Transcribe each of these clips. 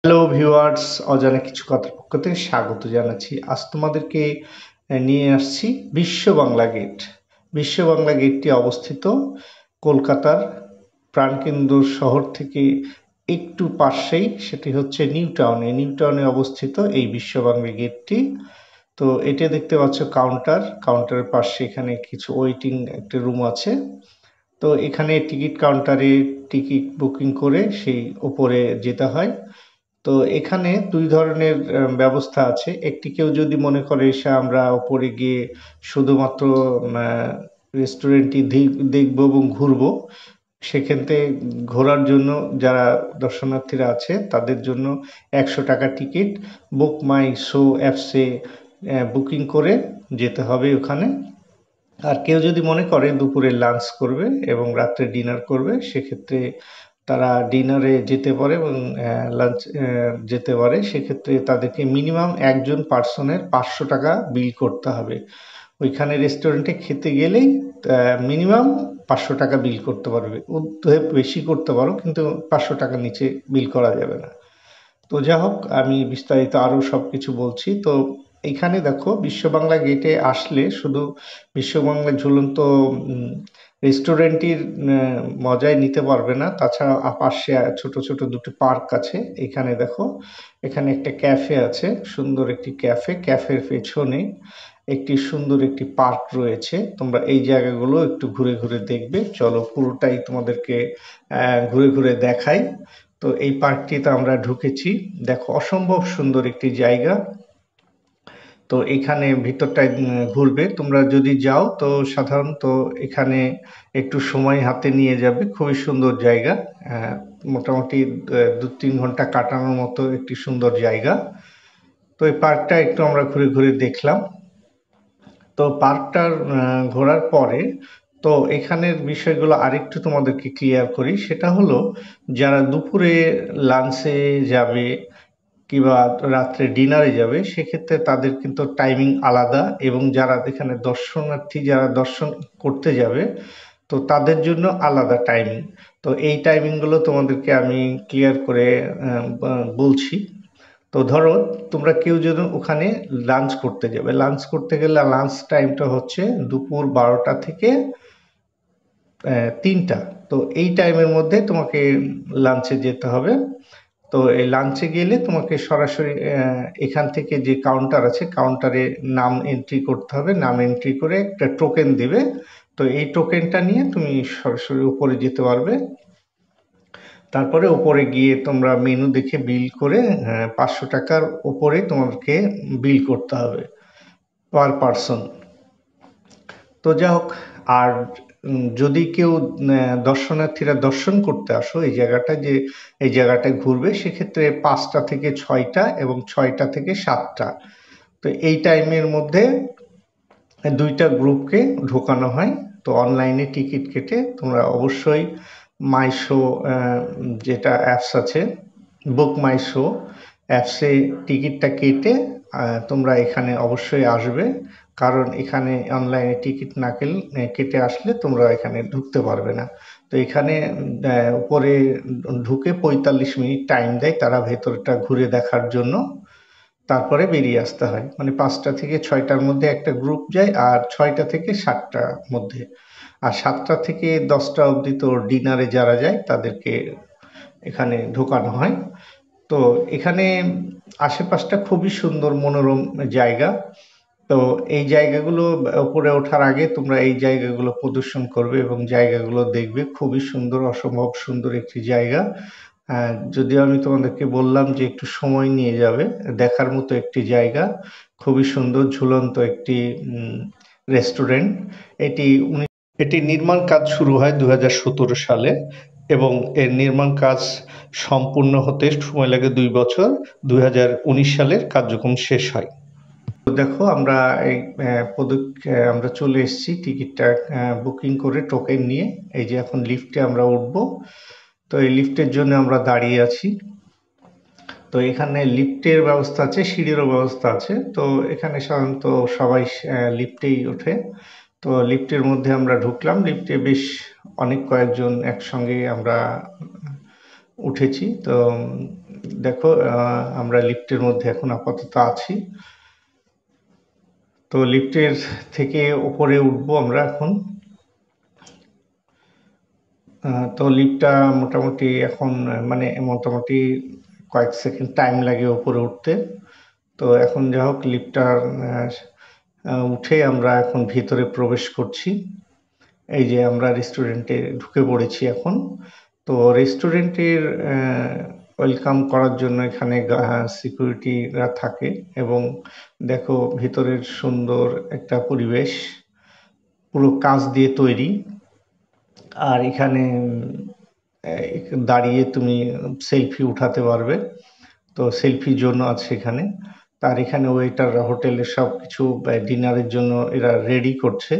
Hello viewers, অজানা কিছু কথার পক্ষ থেকে স্বাগত জানাচ্ছি। আজ তোমাদেরকে নিয়ে আসছি বিশ্ব বাংলা গেট। বিশ্ব বাংলা গেটটি অবস্থিত কলকাতার প্রাণকেন্দ্র শহর থেকে একটু পাশেই, সেটি হচ্ছে নিউ টাউনে অবস্থিত এই বিশ্ব বাংলা গেটটি। তো এটা দেখতে পাচ্ছ কাউন্টারের পাশে এখানে কিছু ওয়েটিং একটা রুম আছে। তো এখানে টিকিট কাউন্টারে টিকিট বুকিং করে সেই ওপরে যেতে হয়। তো এখানে দুই ধরনের ব্যবস্থা আছে। একটি, কেউ যদি মনে করে এসে আমরা উপরে গিয়ে শুধুমাত্র রেস্টুরেন্টটি দেখবো এবং ঘুরবো, সেক্ষেত্রে ঘোরার জন্য যারা দর্শনার্থীরা আছে তাদের জন্য 100 টাকা টিকিট বুক মাই শো অ্যাপসে বুকিং করে যেতে হবে ওখানে। আর কেউ যদি মনে করে দুপুরে লাঞ্চ করবে এবং রাত্রে ডিনার করবে, সেক্ষেত্রে তারা ডিনারে যেতে পারে এবং লাঞ্চ যেতে পারে। সেক্ষেত্রে তাদেরকে মিনিমাম একজন পার্সনের 500 টাকা বিল করতে হবে। ওইখানে রেস্টুরেন্টে খেতে গেলেই মিনিমাম 500 টাকা বিল করতে পারবে। বেশি করতে পারো, কিন্তু 500 টাকার নিচে বিল করা যাবে না। তো যা হোক, আমি বিস্তারিত আরও সব কিছু বলছি। তো এইখানে দেখো, বিশ্ব বাংলা গেটে আসলে শুধু বিশ্ব বাংলা ঝুলন্ত রেস্টুরেন্টটির মজাই নিতে পারবে না, তাছাড়া পাশে ছোট ছোট দুটো পার্ক আছে। এখানে দেখো, এখানে একটা ক্যাফে আছে, সুন্দর একটি ক্যাফের পেছনে একটি সুন্দর একটি পার্ক রয়েছে। তোমরা এই জায়গাগুলো একটু ঘুরে ঘুরে দেখবে। চলো পুরোটাই তোমাদেরকে ঘুরে ঘুরে দেখাই। তো এই পার্কটিতে আমরা ঢুকেছি। দেখো, অসম্ভব সুন্দর একটি জায়গা। তো এখানে ভিতরটায় ঘুরবে। তোমরা যদি যাও তো সাধারণত এখানে একটু সময় হাতে নিয়ে যাবে। খুবই সুন্দর জায়গা। মোটামুটি 2-3 ঘন্টা কাটানোর মতো একটি সুন্দর জায়গা। তো এই পার্কটা একটু আমরা ঘুরে ঘুরে দেখলাম। তো পার্কটার ঘোরার পরে তো এখানের বিষয়গুলো আরেকটু তোমাদেরকে ক্লিয়ার করি। সেটা হলো, যারা দুপুরে লাঞ্চে যাবে কিংবা রাত্রে ডিনারে যাবে, সেক্ষেত্রে তাদের কিন্তু টাইমিং আলাদা। এবং যারা এখানে দর্শনার্থী, যারা দর্শন করতে যাবে, তো তাদের জন্য আলাদা টাইমিং। তো এই টাইমিংগুলো তোমাদেরকে আমি ক্লিয়ার করে বলছি। তো ধরো, তোমরা কেউ যদি ওখানে লাঞ্চ করতে যাবে, লাঞ্চ করতে গেলে লাঞ্চ টাইমটা হচ্ছে দুপুর 12টা থেকে 3টা। তো এই টাইমের মধ্যে তোমাকে লাঞ্চে যেতে হবে। তো এই লাঞ্চে গেলে তোমাকে সরাসরি এখান থেকে যে কাউন্টার আছে, কাউন্টারে নাম এন্ট্রি করতে হবে। নাম এন্ট্রি করে একটা টোকেন দেবে। তো এই টোকেনটা নিয়ে তুমি সরাসরি উপরে যেতে পারবে। তারপরে উপরে গিয়ে তোমরা মেনু দেখে বিল করে 500 টাকার উপরে তোমাকে বিল করতে হবে পার পার্সন। তো যা হোক, আর যদি কেউ দর্শনার্থীরা দর্শন করতে আসো এই জায়গাটায় ঘুরবে, সেক্ষেত্রে 5টা থেকে 6টা এবং 6টা থেকে 7টা। তো এই টাইমের মধ্যে দুইটা গ্রুপকে ঢোকানো হয়। তো অনলাইনে টিকিট কেটে তোমরা অবশ্যই মাই শো, যেটা অ্যাপস আছে, বুক মাই শো অ্যাপসে টিকিটটা কেটে তোমরা এখানে অবশ্যই আসবে। কারণ এখানে অনলাইনে টিকিট না কেটে আসলে তোমরা এখানে ঢুকতে পারবে না। তো এখানে উপরে ঢুকে 45 মিনিট টাইম দেয় তারা ভেতরটা ঘুরে দেখার জন্য। তারপরে বেরিয়ে আসতে হয়। মানে 5টা থেকে 6টার মধ্যে একটা গ্রুপ যায়, আর 6টা থেকে 7টার মধ্যে। আর 7টা থেকে 10টা অবধি তো ডিনারে যারা যায় তাদেরকে এখানে ঢোকানো হয়। তো এখানে আশেপাশটা খুবই সুন্দর, মনোরম জায়গা। তো এই জায়গাগুলো উপরে ওঠার আগে তোমরা এই জায়গাগুলো প্রদর্শন করবে এবং জায়গাগুলো দেখবে। খুবই সুন্দর, অসম্ভব সুন্দর একটি জায়গা। যদিও আমি তোমাদেরকে বললাম যে একটু সময় নিয়ে যাবে, দেখার মতো একটি জায়গা। খুবই সুন্দর ঝুলন্ত একটি রেস্টুরেন্ট। এটি নির্মাণ কাজ শুরু হয় 2017 সালে এবং এর নির্মাণ কাজ সম্পূর্ণ হতে সময় লাগে 2 বছর। 2019 সালের কার্যক্রম শেষ হয়। তো দেখো, আমরা আমরা চলে এসেছি টিকিটটা বুকিং করে টোকেন নিয়ে। এই যে এখন লিফটে আমরা উঠবো। তো এই লিফটের জন্য আমরা দাঁড়িয়ে আছি। তো এখানে লিফটের ব্যবস্থা আছে, সিঁড়িরও ব্যবস্থা আছে। তো এখানে সাধারণত সবাই লিফটেই ওঠে। তো লিফটের মধ্যে আমরা ঢুকলাম। লিফটে বেশ কয়েকজন একসঙ্গে আমরা উঠেছি। তো দেখো আমরা লিফটের মধ্যে এখন আপাতত আছি। তো লিফটের থেকে উপরে উঠবো আমরা এখন। তো লিফটটা মোটামুটি এখন মানে মোটামুটি কয়েক সেকেন্ড টাইম লাগে উপরে উঠতে। তো এখন যা হোক লিফটটা উঠে আমরা এখন ভিতরে প্রবেশ করছি। এই যে আমরা রেস্টুরেন্টে ঢুকে পড়েছি এখন। তো রেস্টুরেন্টের ওয়েলকাম করার জন্য এখানে সিকিউরিটিরা থাকে এবং দেখো ভিতরের সুন্দর একটা পরিবেশ, পুরো কাঁচ দিয়ে তৈরি। আর এখানে দাঁড়িয়ে তুমি সেলফি উঠাতে পারবে। তো সেলফির জন্য আছে এখানে। তার এখানে ওয়েটাররা হোটেলের সব কিছু ডিনারের জন্য এরা রেডি করছে।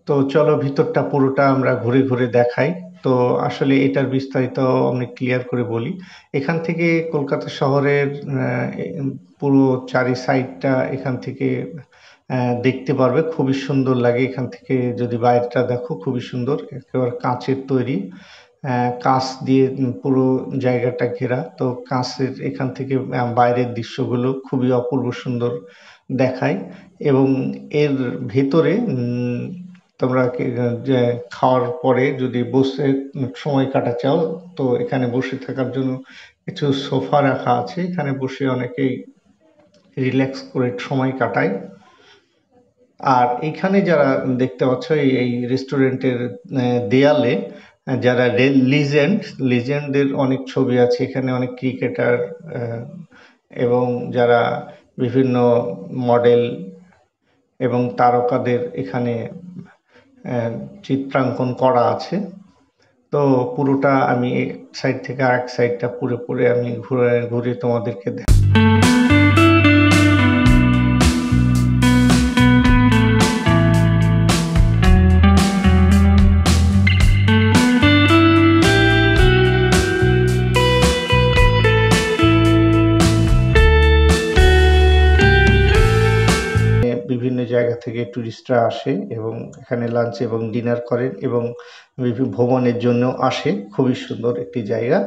তো চলো ভিতরটা পুরোটা আমরা ঘুরে ঘুরে দেখাই। তো আসলে এটার বিস্তারিত আমি ক্লিয়ার করে বলি। এখান থেকে কলকাতা শহরের পুরো চারি সাইডটা এখান থেকে দেখতে পারবে। খুবই সুন্দর লাগে এখান থেকে, যদি বাইরেটা দেখো খুবই সুন্দর, একেবারে কাঁচের তৈরি। কাঁচ দিয়ে পুরো জায়গাটা ঘেরা। তো কাঁচের এখান থেকে বাইরের দৃশ্যগুলো খুবই অপূর্ব সুন্দর দেখায়। এবং এর ভেতরে তোমরা খাওয়ার পরে যদি বসে সময় কাটাতে চাও, তো এখানে বসে থাকার জন্য কিছু সোফা রাখা আছে। এখানে বসে অনেকেই রিল্যাক্স করে সময় কাটায়। আর এখানে যারা দেখতে পাচ্ছ এই রেস্টুরেন্টের দেয়ালে যারা লিজেন্ডদের অনেক ছবি আছে এখানে। অনেক ক্রিকেটার এবং যারা বিভিন্ন মডেল এবং তারকাদের এখানে চিত্রাঙ্কন করা আছে। তো পুরোটা আমি এক সাইড থেকে আরেক সাইডটা পুরোপুরি আমি ঘুরে তোমাদেরকে বিভিন্ন জায়গা থেকে টুরিস্টরা আসে এবং এখানে লাঞ্চ এবং ডিনার করেন এবং ভ্রমণের জন্য আসে। খুবই সুন্দর একটি জায়গা।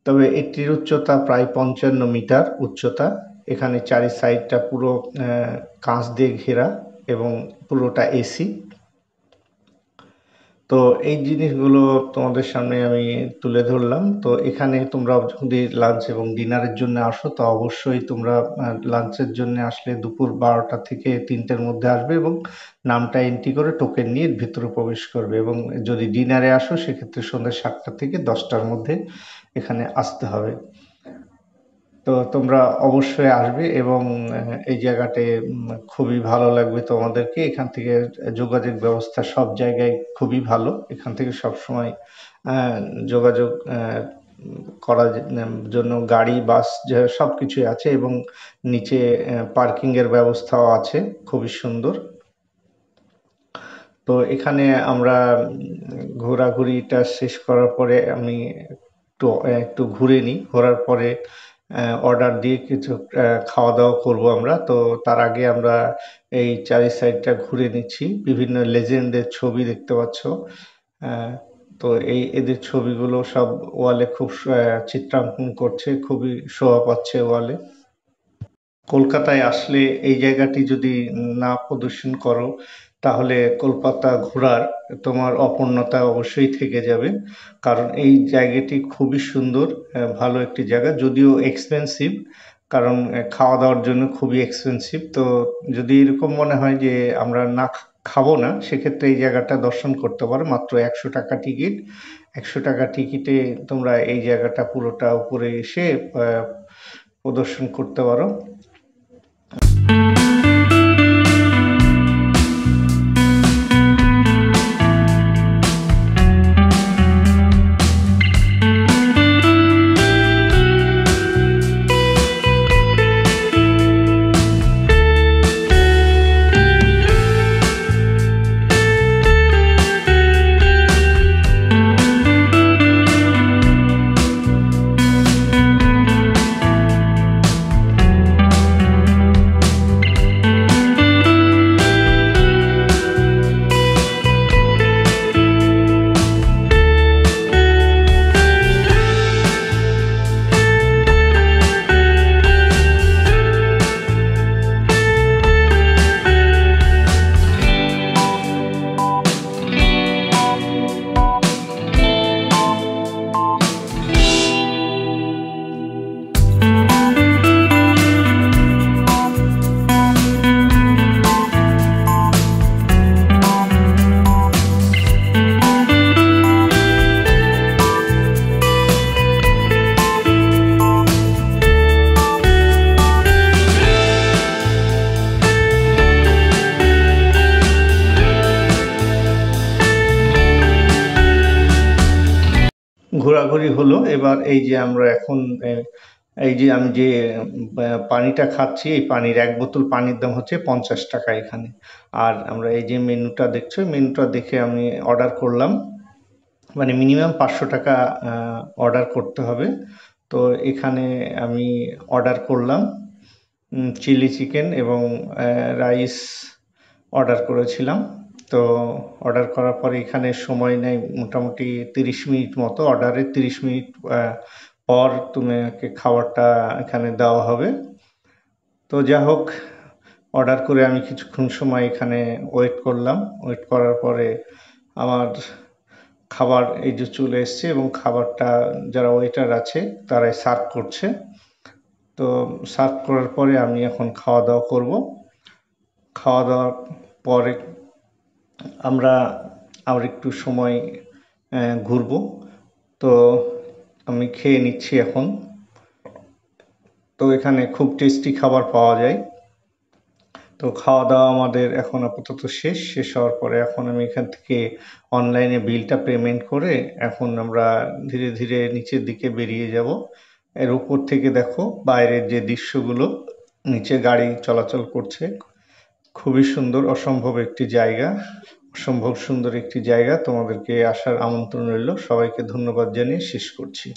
তবে এটির উচ্চতা প্রায় 55 মিটার উচ্চতা। এখানে চারি সাইডটা পুরো কাঁচ দিয়ে ঘেরা এবং পুরোটা এসি। তো এই জিনিসগুলো তোমাদের সামনে আমি তুলে ধরলাম। তো এখানে তোমরা যদি লাঞ্চ এবং ডিনারের জন্য আসো, তো অবশ্যই তোমরা লাঞ্চের জন্য আসলে দুপুর 12টা থেকে 3টের মধ্যে আসবে এবং নামটা এন্ট্রি করে টোকেন নিয়ে ভিতরে প্রবেশ করবে। এবং যদি ডিনারে আসো সেক্ষেত্রে সন্ধ্যা 7টা থেকে 10টার মধ্যে এখানে আসতে হবে। তো তোমরা অবশ্যই আসবে এবং এই জায়গাতে খুবই ভালো লাগবে তোমাদেরকে। এখান থেকে যোগাযোগ ব্যবস্থা সব জায়গায় খুবই ভালো। এখান থেকে সবসময় যোগাযোগ করার জন্য গাড়ি, বাস সব কিছুই আছে এবং নিচে পার্কিংয়ের ব্যবস্থাও আছে, খুবই সুন্দর। তো এখানে আমরা ঘোরাঘুরিটা শেষ করার পরে আমি একটু ঘুরে নিই। ঘোরার পরে অর্ডার দিয়ে কিছু খাওয়া দাওয়া করবো আমরা। তো তার আগে আমরা এই চারি সাইডটা ঘুরে নিচ্ছি। বিভিন্ন লেজেন্ডের ছবি দেখতে পাচ্ছ। তো এদের ছবিগুলো সব ওয়ালে খুব চিত্রাঙ্কন করছে, খুবই শোভা পাচ্ছে ওয়ালে। কলকাতায় আসলে এই জায়গাটি যদি না প্রদর্শন করো তাহলে কলকাতা ঘোরার তোমার অপূর্ণতা অবশ্যই থেকে যাবে। কারণ এই জায়গাটি খুবই সুন্দর, ভালো একটি জায়গা, যদিও এক্সপেন্সিভ। কারণ খাওয়া দাওয়ার জন্য খুবই এক্সপেন্সিভ। তো যদি এরকম মনে হয় যে আমরা না খাবো না, সেক্ষেত্রে এই জায়গাটা দর্শন করতে পারো। মাত্র 100 টাকা টিকিট। 100 টাকা টিকিটে তোমরা এই জায়গাটা পুরোটা উপরে এসে প্রদর্শন করতে পারো। ঘোরাঘুরি হলো। এবার এই যে আমরা এখন এই যে আমি যে পানিটা খাচ্ছি, এই পানির ১ বোতল পানির দাম হচ্ছে ৳৫০ এখানে। আর আমরা এই যে মেনুটা দেখছো, মেনুটা দেখে আমি অর্ডার করলাম। মানে মিনিমাম ৳৫০০ অর্ডার করতে হবে। তো এখানে আমি অর্ডার করলাম চিলি চিকেন এবং রাইস অর্ডার করেছিলাম। তো অর্ডার করার পরে এখানে সময় নেয় মোটামুটি ৩০ মিনিট মতো। অর্ডারের ৩০ মিনিট পর তোমাকে খাবারটা এখানে দেওয়া হবে। তো যা হোক, অর্ডার করে আমি কিছুক্ষণ সময় এখানে ওয়েট করলাম। ওয়েট করার পরে আমার খাবার এই যে চলে এসছে এবং খাবারটা যারা ওয়েটার আছে তারাই সার্ভ করছে। তো সার্ভ করার পরে আমি এখন খাওয়া দাওয়া করব। খাওয়া দাওয়ার পরে আমরা আর একটু সময় ঘুরবো। তো আমি খেয়ে নিচ্ছি এখন। তো এখানে খুব টেস্টি খাবার পাওয়া যায়। তো খাওয়া দাওয়া আমাদের এখন আপাতত শেষ হওয়ার পরে এখন আমি এখান থেকে অনলাইনে বিলটা পেমেন্ট করে এখন আমরা ধীরে ধীরে নিচের দিকে বেরিয়ে যাব। এর উপর থেকে দেখো বাইরের যে দৃশ্যগুলো, নিচে গাড়ি চলাচল করছে। খুবই সুন্দর, অসম্ভব একটি জায়গা, অসম্ভব সুন্দর একটি জায়গা। তোমাদেরকে আসার আমন্ত্রণ রইল। সবাইকে ধন্যবাদ জানিয়ে শেষ করছি।